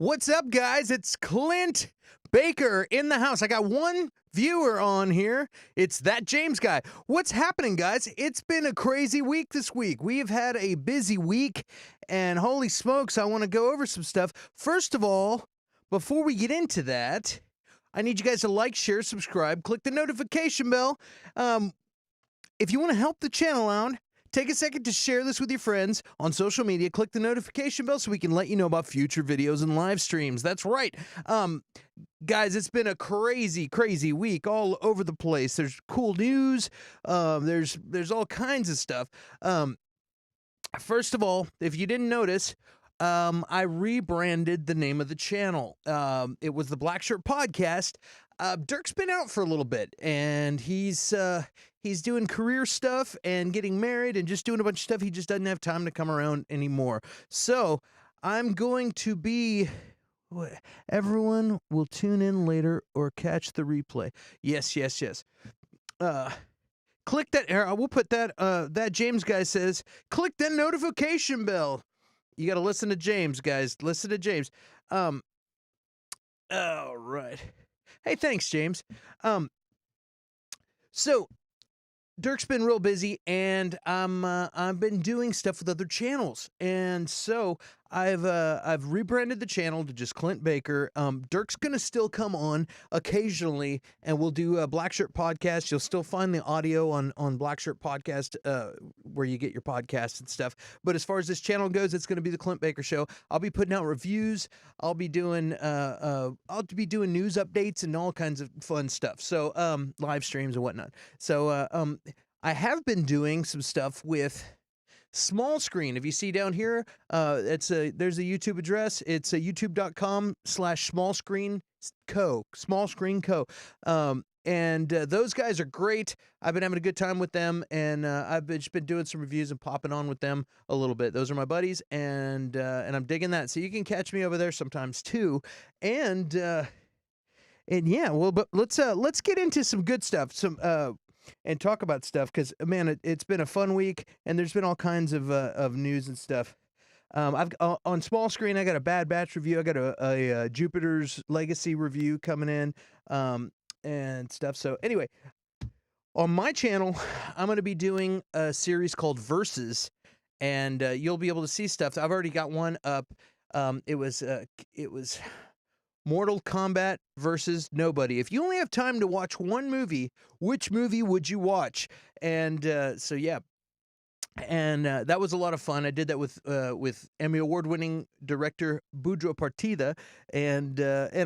What's up, guys? It's Clint Baker in the house. I got one viewer on here. It's that James guy. What's happening, guys? It's been a crazy week this week. We have had a busy week, and holy smokes, I want to go over some stuff. First of all, before we get into that, I need you guys to like, share, subscribe, click the notification bell. If you want to help the channel out, take a second to share this with your friends on social media. Click the notification bell so we can let you know about future videos and live streams. That's right. Guys, it's been a crazy, crazy week all over the place. There's cool news. There's all kinds of stuff. First of all, if you didn't notice, I rebranded the name of the channel. It was the Black Shirt Podcast. Dirk's been out for a little bit, and he's doing career stuff and getting married and just doing a bunch of stuff. He just doesn't have time to come around anymore. So I'm going to be... Everyone will tune in later or catch the replay. Yes. Click that. We'll put that. That James guy says, click that notification bell. You got to listen to James, guys. Listen to James. All right. Hey, thanks, James. So Dirk's been real busy, and I've been doing stuff with other channels, and so I've rebranded the channel to just Clint Baker. Dirk's gonna still come on occasionally, and we'll do a Black Shirt Podcast. You'll still find the audio on Black Shirt Podcast, where you get your podcasts and stuff. But as far as this channel goes, it's gonna be the Clint Baker Show. I'll be putting out reviews. I'll be doing news updates and all kinds of fun stuff. So live streams and whatnot. So I have been doing some stuff with Small Screen. If you see down here, there's a YouTube address. It's a youtube.com/smallscreenco, Small Screen Co. And those guys are great. I've been having a good time with them, and I've just been doing some reviews and popping on with them a little bit. Those are my buddies, and I'm digging that. So you can catch me over there sometimes too. And yeah, well, but let's get into some good stuff. And talk about stuff, because man, it's been a fun week, and there's been all kinds of news and stuff. I've on Small Screen, I got a Bad Batch review. I got a Jupiter's Legacy review coming in, and stuff. So anyway, on my channel, I'm going to be doing a series called Versus, and you'll be able to see stuff. I've already got one up. It was Mortal Kombat versus Nobody. If you only have time to watch one movie, which movie would you watch? And so yeah, and that was a lot of fun. I did that with Emmy Award-winning director Boudreaux Partida, and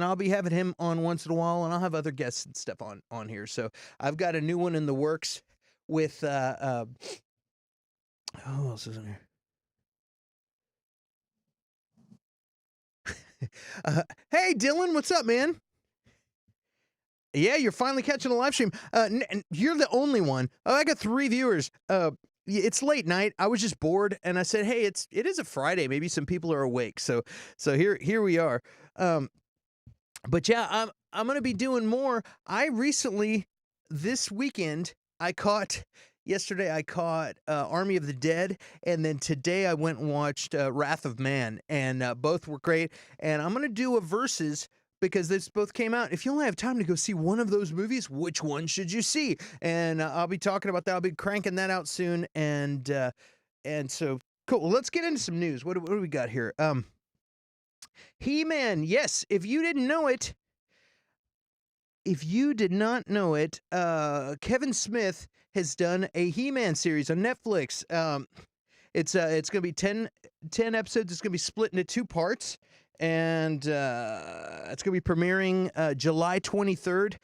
I'll be having him on once in a while, and I'll have other guests and stuff on here. So I've got a new one in the works with who else is in here? Hey, Dylan, what's up, man? Yeah, you're finally catching a live stream. You're the only one. Oh, I got 3 viewers. It's late night. I was just bored, and I said, "Hey, it is a Friday. Maybe some people are awake." So here we are. But yeah, I'm gonna be doing more. This weekend, Yesterday I caught Army of the Dead, and then today I went and watched Wrath of Man, and both were great. And I'm going to do a versus, because this both came out. If you only have time to go see one of those movies, which one should you see? And I'll be talking about that. I'll be cranking that out soon. And so, cool. Well, let's get into some news. What do we got here? He-Man, yes, if you did not know it, Kevin Smith has done a He-Man series on Netflix. It's going to be 10 episodes. It's going to be split into 2 parts, and it's going to be premiering July 23rd.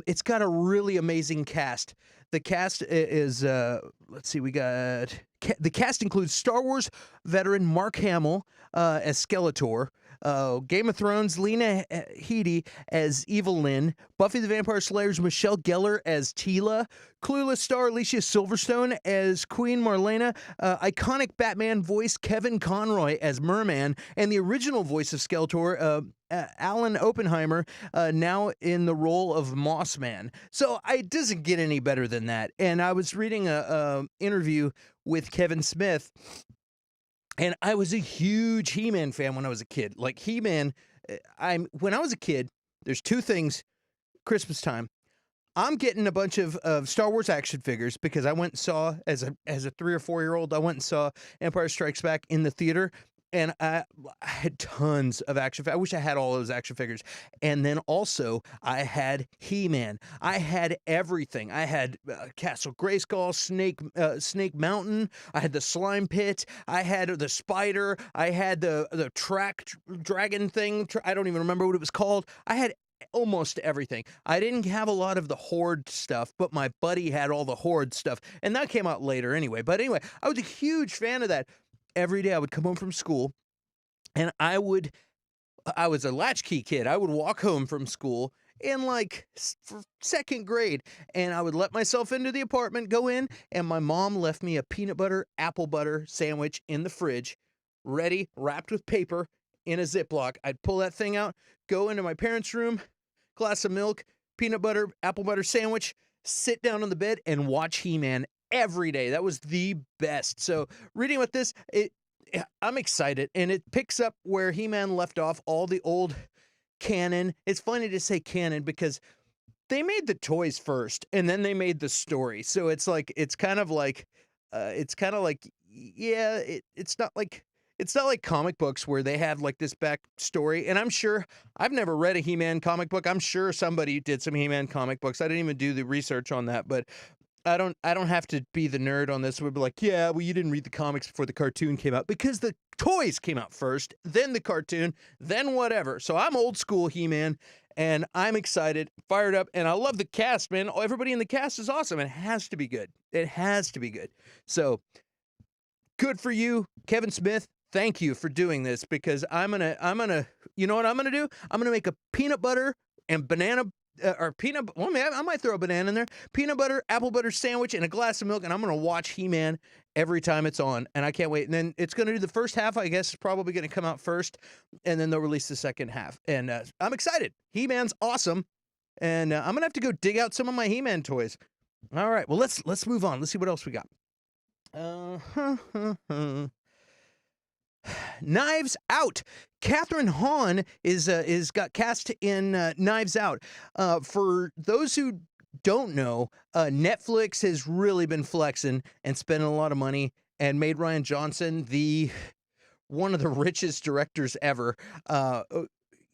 It's got a really amazing cast. The cast is, let's see, the cast includes Star Wars veteran Mark Hamill as Skeletor, Game of Thrones Lena Headey as Evil Lynn, Buffy the Vampire Slayer's Michelle Gellar as Teela, Clueless star Alicia Silverstone as Queen Marlena, iconic Batman voice Kevin Conroy as Merman, and the original voice of Skeletor, Alan Oppenheimer, now in the role of Mossman. So it doesn't get any better than that. And I was reading a interview with Kevin Smith, And I was a huge He-Man fan when I was a kid. Like He-Man, when I was a kid, there's two things Christmas time. I'm getting a bunch of Star Wars action figures because I went and saw as a 3 or 4-year-old, I went and saw Empire Strikes Back in the theater, and I had tons of action I wish I had all those action figures. And then also, I had He-Man. I had everything. I had Castle Grayskull, Snake Mountain. I had the Slime Pit. I had the Spider. I had the dragon thing. I don't even remember what it was called. I had almost everything. I didn't have a lot of the Horde stuff, but my buddy had all the Horde stuff, and that came out later anyway. But anyway, I was a huge fan of that. Every day I would come home from school, and I was a latchkey kid. I would walk home from school in like second grade, and I would let myself into the apartment, go in, and my mom left me a peanut butter, apple butter sandwich in the fridge, ready, wrapped with paper in a Ziploc. I'd pull that thing out, go into my parents' room, glass of milk, peanut butter, apple butter sandwich, sit down on the bed and watch He-Man every day. That was the best. So reading about this, I'm excited, and it picks up where He-Man left off, all the old canon. It's funny to say canon because they made the toys first, and then they made the story. So it's kind of like, yeah, it's not like comic books where they have like this backstory. And I'm sure I've never read a He-Man comic book. I'm sure somebody did some He-Man comic books. I didn't even do the research on that, but I don't have to be the nerd on this. We'd be like, yeah, well, you didn't read the comics before the cartoon came out because the toys came out first, then the cartoon, then whatever. So I'm old school He-Man, and I'm excited, fired up, and I love the cast, man. Everybody in the cast is awesome. It has to be good. It has to be good. So good for you, Kevin Smith. Thank you for doing this because I'm gonna, you know what I'm gonna do? I'm gonna make a peanut butter and banana well, man, I might throw a banana in there. Peanut butter, apple butter sandwich, and a glass of milk, and I'm gonna watch He-Man every time it's on, and I can't wait. And then it's gonna do the first half. I guess it's probably gonna come out first, and then they'll release the second half. And I'm excited. He-Man's awesome, and I'm gonna have to go dig out some of my He-Man toys. All right, well let's move on. Let's see what else we got. Knives Out. Catherine Hahn is got cast in Knives Out. For those who don't know, Netflix has really been flexing and spending a lot of money and made Rian Johnson one of the richest directors ever.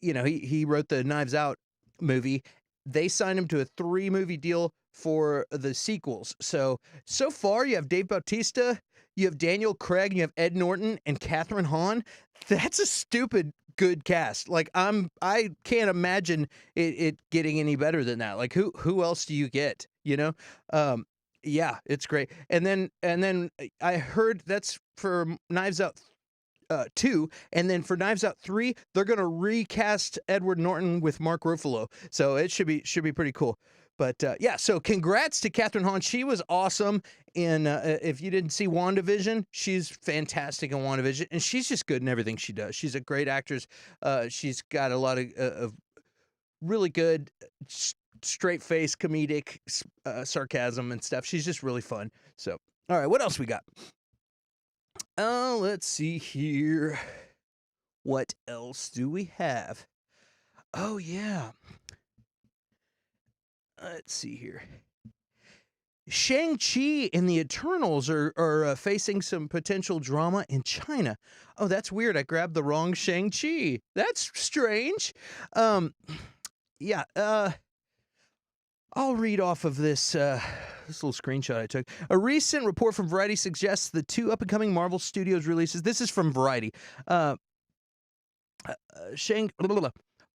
He wrote the Knives Out movie. They signed him to a 3-movie deal for the sequels. So far you have Dave Bautista, you have Daniel Craig, and you have Ed Norton and Catherine Hahn. That's a stupid good cast. Like I can't imagine it getting any better than that. Like who else do you get? You know? Yeah, it's great. And then I heard that's for Knives Out 2, and then for Knives Out 3, they're gonna recast Edward Norton with Mark Ruffalo. So it should be pretty cool. But yeah, so congrats to Catherine Hahn. She was awesome in, if you didn't see WandaVision, she's fantastic in WandaVision, and she's just good in everything she does. She's a great actress. She's got a lot of really good, straight-face, comedic sarcasm and stuff. She's just really fun. So, all right, what else we got? Let's see here. What else do we have? Oh, yeah. Let's see here. Shang-Chi and the Eternals are facing some potential drama in China. Oh, that's weird. I grabbed the wrong Shang-Chi. That's strange. Yeah, I'll read off of this little screenshot I took. A recent report from Variety suggests the 2 up-and-coming Marvel Studios releases. This is from Variety.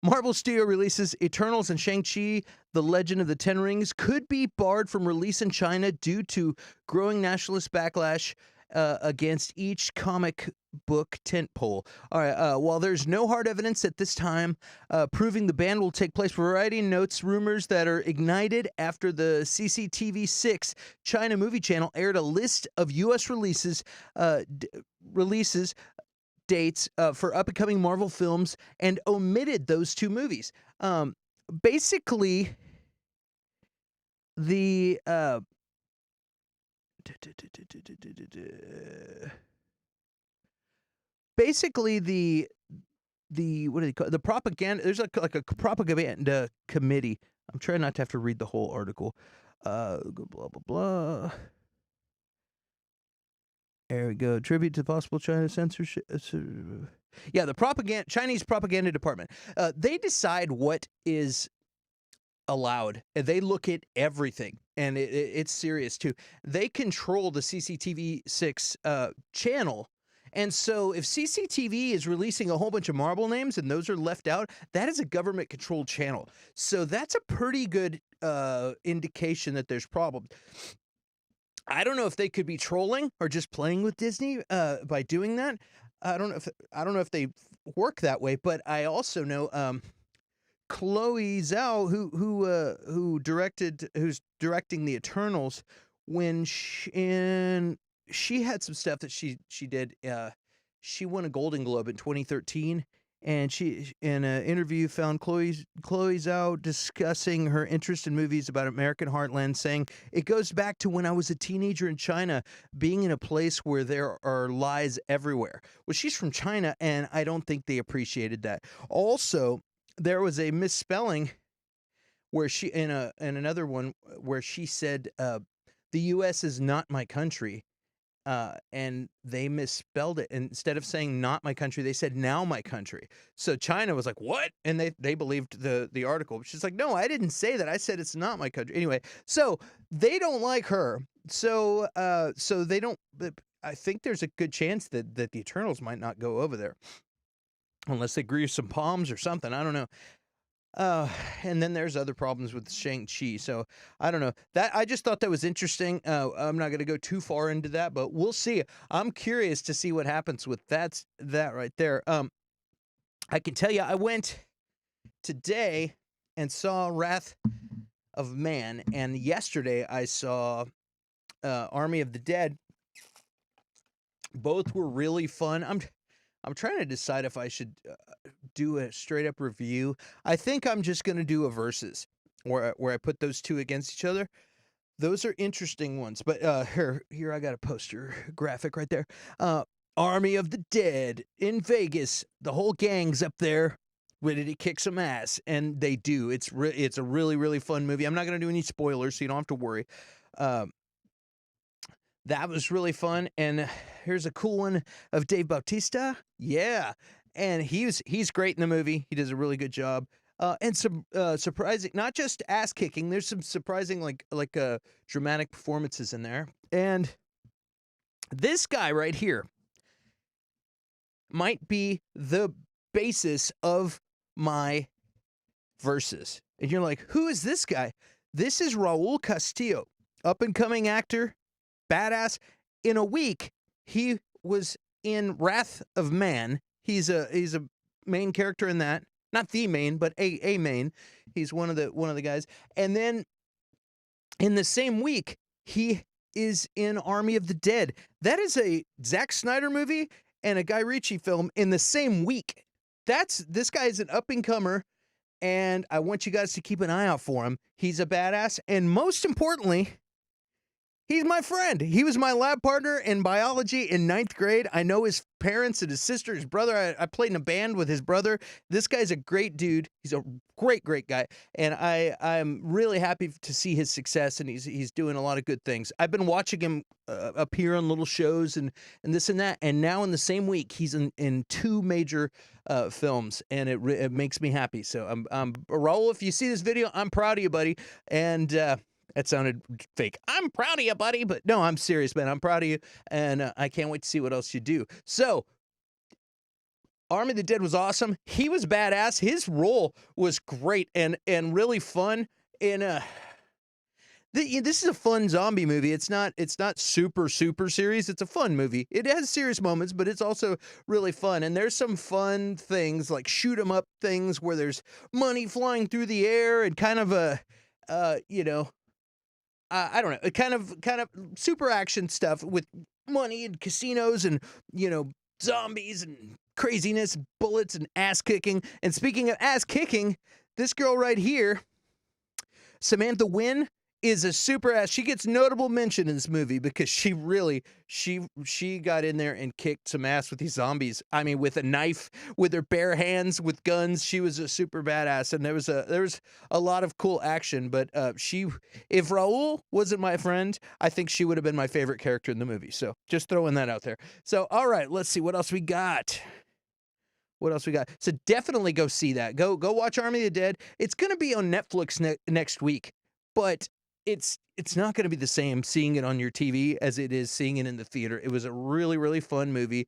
Marvel Studio releases Eternals and Shang-Chi, The Legend of the Ten Rings, could be barred from release in China due to growing nationalist backlash against each comic book tentpole. All right, while there's no hard evidence at this time proving the ban will take place, Variety notes rumors that are ignited after the CCTV6 China movie channel aired a list of U.S. releases dates for up-and-coming Marvel films and omitted those 2 movies. Basically, the basically the what do they call it? The propaganda. There's like a propaganda committee. I'm trying not to have to read the whole article. Blah blah blah. There we go. Tribute to possible China censorship. Yeah, the Chinese propaganda department. They decide what is allowed. They look at everything, and it's serious too. They control the CCTV6 channel. And so if CCTV is releasing a whole bunch of Marvel names and those are left out, that is a government-controlled channel. So that's a pretty good indication that there's problems. I don't know if they could be trolling or just playing with Disney by doing that. I don't know if they work that way, but I also know Chloe Zhao, who's directing the Eternals, when she had some stuff that she did. She won a Golden Globe in 2013, and she in an interview found Chloe Zhao discussing her interest in movies about American heartland, saying it goes back to when I was a teenager in China, being in a place where there are lies everywhere. Well, she's from China, and I don't think they appreciated that. Also, there was a misspelling where she in another one where she said the U.S. is not my country. And they misspelled it. And instead of saying "not my country," they said "now my country." So China was like, "What?" And they believed the article. She's like, "No, I didn't say that. I said it's not my country." Anyway, so they don't like her. So so they don't. I think there's a good chance that the Eternals might not go over there unless they grease some palms or something. I don't know. And then there's other problems with Shang-Chi. So I don't know. That I just thought that was interesting. I'm not going to go too far into that, but we'll see. I'm curious to see what happens with that right there. I can tell you, I went today and saw Wrath of Man, and yesterday I saw Army of the Dead. Both were really fun. I'm trying to decide if I should do a straight up review. I think I'm just going to do a versus where I put those two against each other. Those are interesting ones. But here I got a poster graphic right there. Army of the Dead in Vegas. The whole gang's up there ready to kick some ass, and they do. It's a really, really fun movie. I'm not going to do any spoilers, so you don't have to worry. That was really fun. And here's a cool one of Dave Bautista. Yeah. And he's great in the movie. He does a really good job. And some surprising, not just ass kicking. There's some surprising like dramatic performances in there. And this guy right here might be the basis of my verses. And you're like, who is this guy? This is Raul Castillo, up and coming actor. Badass. In a week, he was in Wrath of Man. He's a main character in that. Not the main, but a main. He's one of the guys. And then in the same week, he is in Army of the Dead. That is a Zack Snyder movie and a Guy Ritchie film in the same week. This guy is an up and comer, and I want you guys to keep an eye out for him. He's a badass, and most importantly, he's my friend. He was my lab partner in biology in 9th grade. I know his parents and his sister, his brother. I played in a band with his brother. This guy's a great dude. He's a great guy. And I'm really happy to see his success, and he's doing a lot of good things. I've been watching him appear on little shows and this and that. And now in the same week, he's in 2 major films, and it makes me happy. So I'm Raul, if you see this video, I'm proud of you, buddy. And that sounded fake. I'm proud of you, buddy. But no, I'm serious, man. I'm proud of you. And I can't wait to see what else you do. So, Army of the Dead was awesome. He was badass. His role was great and really fun. And this is a fun zombie movie. It's not super serious. It's a fun movie. It has serious moments, but it's also really fun. And there's some fun things like shoot 'em up things where there's money flying through the air and kind of a I don't know, kind of super action stuff with money and casinos and, zombies and craziness, bullets and ass kicking. And speaking of ass kicking, this girl right here, Samantha Wynn, is a super ass. She gets notable mention in this movie because she really she got in there and kicked some ass with these zombies. I mean, with a knife, with her bare hands, with guns. She was a super badass, and there was a lot of cool action. But if Raul wasn't my friend, I think she would have been my favorite character in the movie. So just throwing that out there. So all right, let's see what else we got. What else we got? So definitely go see that. Go watch Army of the Dead. It's gonna be on Netflix next week, but it's not gonna be the same seeing it on your TV as it is seeing it in the theater. It was a really, really fun movie.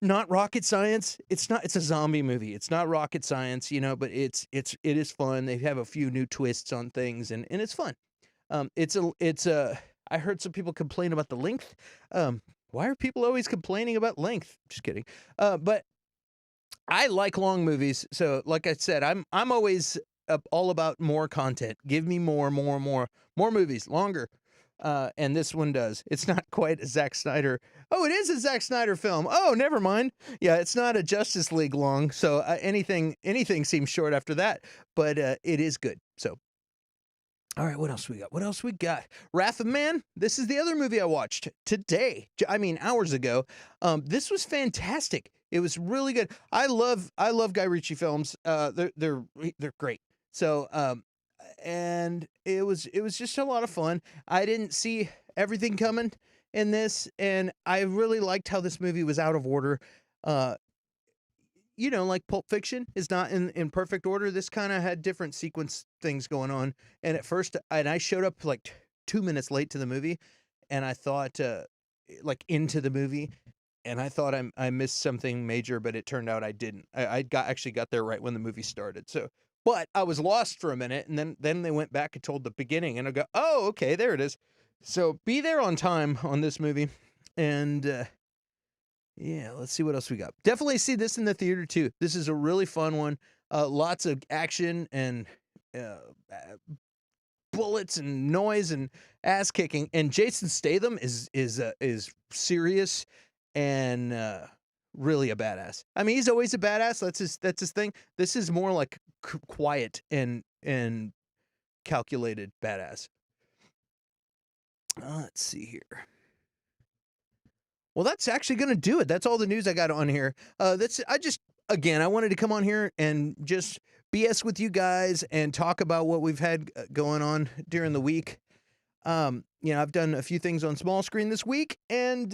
Not rocket science. It's a zombie movie. It's not rocket science, but it is fun. They have a few new twists on things and it's fun. I heard some people complain about the length. Why are people always complaining about length? Just kidding. But I like long movies. So like I said, I'm always all about more content. Give me more movies, longer. And this one does. It's not quite a Zack Snyder. Oh, it is a Zack Snyder film. Oh, never mind. Yeah, it's not a Justice League long. So anything seems short after that, but it is good. So, all right, what else we got? Wrath of Man. This is the other movie I watched today. I mean, hours ago. This was fantastic. It was really good. I love Guy Ritchie films. They're great. So, and it was just a lot of fun. I didn't see everything coming in this, and I really liked how this movie was out of order. Like Pulp Fiction is not in perfect order. This kind of had different sequence things going on. And at first, I showed up like 2 minutes late to the movie, and I thought, into the movie, and I thought I missed something major, but it turned out I didn't. I actually got there right when the movie started. So, but I was lost for a minute, and then they went back and told the beginning, and I go, oh, okay, there it is. So be there on time on this movie, and yeah, let's see what else we got. Definitely see this in the theater too. This is a really fun one. Lots of action and bullets and noise and ass kicking. And Jason Statham is serious and really a badass. I mean, he's always a badass. That's his thing. This is more like quiet and calculated badass. Let's see here. Well, that's actually going to do it. That's all the news I got on here. I wanted to come on here and just BS with you guys and talk about what we've had going on during the week. I've done a few things on small screen this week, and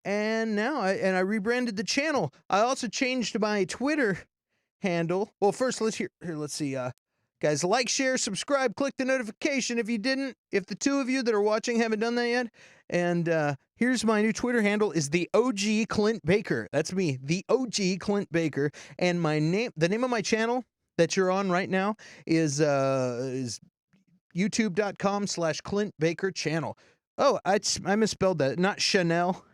now I rebranded the channel. I also changed my Twitter handle. Well, first let's see. Guys, like, share, subscribe, click the notification if the two of you that are watching haven't done that yet. And here's my new Twitter handle is the OG Clint Baker. That's me, the OG Clint Baker. And the name of my channel that you're on right now is youtube.com/Clint Baker channel. Oh, I misspelled that. Not Chanel.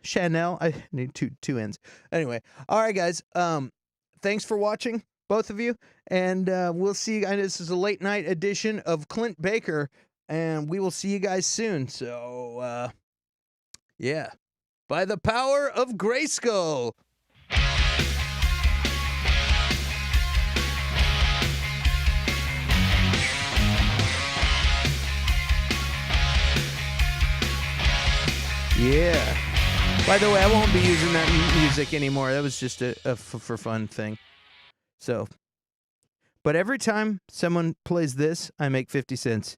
I need two N's. Anyway, all right, guys. Thanks for watching, both of you, and we'll see you guys. This is a late night edition of Clint Baker, and we will see you guys soon. So, yeah, by the power of Grayskull. Yeah. By the way, I won't be using that music anymore. That was just a for fun thing. So, but every time someone plays this, I make 50 cents.